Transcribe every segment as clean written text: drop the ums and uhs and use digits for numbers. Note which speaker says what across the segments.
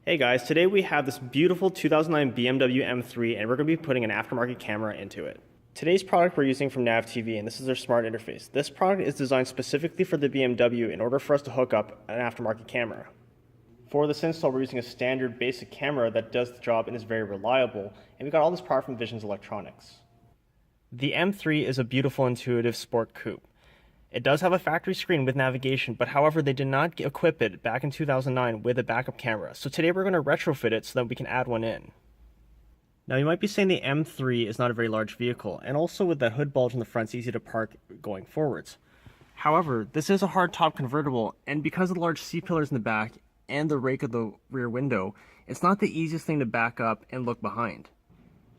Speaker 1: Hey guys, today we have this beautiful 2009 BMW M3 and we're going to be putting an aftermarket camera into it. Today's product we're using from Nav TV, and this is their smart interface. This product is designed specifically for the BMW in order for us to hook up an aftermarket camera. For this install we're using a standard basic camera that does the job and is very reliable, and we got all this power from Visions Electronics. The M3 is a beautiful intuitive sport coupe. It does have a factory screen with navigation, but however, they did not equip it back in 2009 with a backup camera. So today we're going to retrofit it so that we can add one in. Now you might be saying the M3 is not a very large vehicle, and also with the hood bulge in the front, it's easy to park going forwards. However, this is a hardtop convertible, and because of the large C-pillars in the back and the rake of the rear window, it's not the easiest thing to back up and look behind.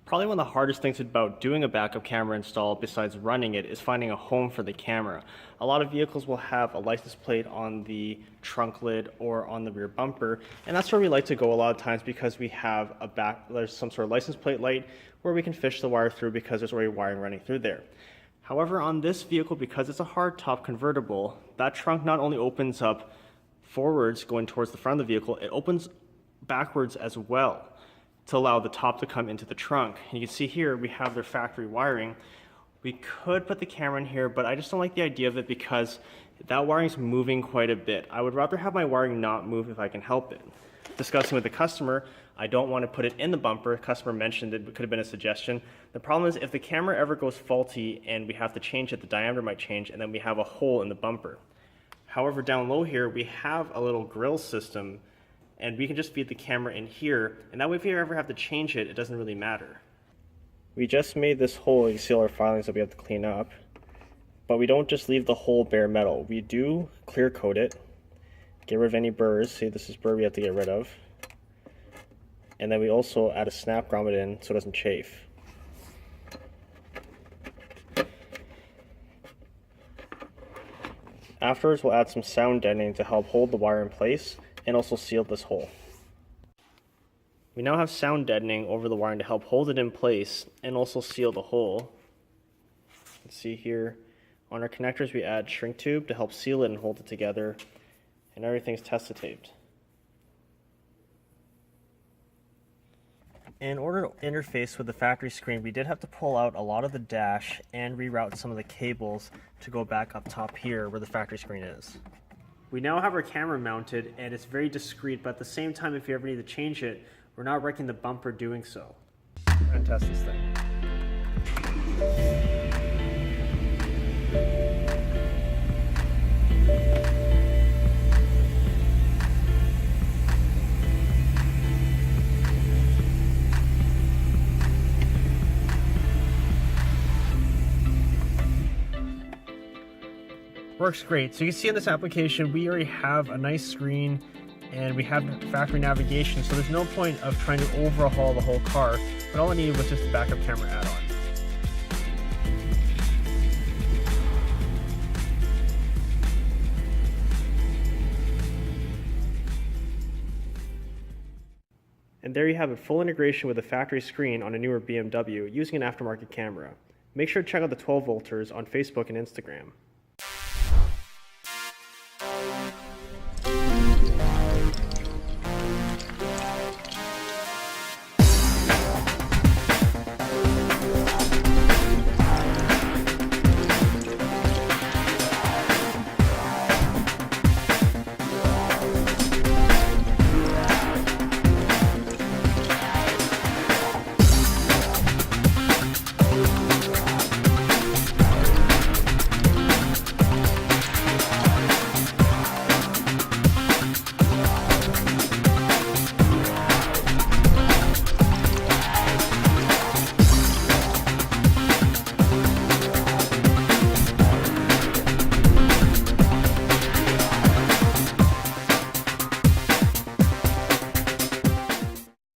Speaker 1: Probably one of the hardest things about doing a backup camera install besides running it is finding a home for the camera. A lot of vehicles will have a license plate on the trunk lid or on the rear bumper, and that's where we like to go a lot of times because we have there's some sort of license plate light where we can fish the wire through because there's already wiring running through there. However, on this vehicle, because it's a hardtop convertible, that trunk not only opens up forwards going towards the front of the vehicle, it opens backwards as well to allow the top to come into the trunk. And you can see here we have their factory wiring. We could put the camera in here, but I just don't like the idea of it because that wiring is moving quite a bit. I would rather have my wiring not move if I can help it. Discussing with the customer, I don't want to put it in the bumper. The customer mentioned it could have been a suggestion. The problem is if the camera ever goes faulty and we have to change it, the diameter might change and then we have a hole in the bumper. However, down low here, we have a little grill system and we can just feed the camera in here, and that way if you ever have to change it, it doesn't really matter. We just made this hole, you can see all our filings that we have to clean up, but we don't just leave the hole bare metal. We do clear coat it, get rid of any burrs. See, this is burr we have to get rid of. And then we also add a snap grommet in so it doesn't chafe. Afterwards, we'll add some sound deadening to help hold the wire in place and also seal this hole. We now have sound deadening over the wiring to help hold it in place and also seal the hole. You can see here on our connectors we add shrink tube to help seal it and hold it together, and everything's Testa taped. In order to interface with the factory screen, we did have to pull out a lot of the dash and reroute some of the cables to go back up top here where the factory screen is. We now have our camera mounted and it's very discreet, but at the same time if you ever need to change it, we're not wrecking the bumper doing so. We're going to test this thing. Works great. So you can see in this application, we already have a nice screen and we have factory navigation, so there's no point of trying to overhaul the whole car, but all I needed was just a backup camera add-on. And there you have it, full integration with a factory screen on a newer BMW using an aftermarket camera. Make sure to check out the 12Volters on Facebook and Instagram.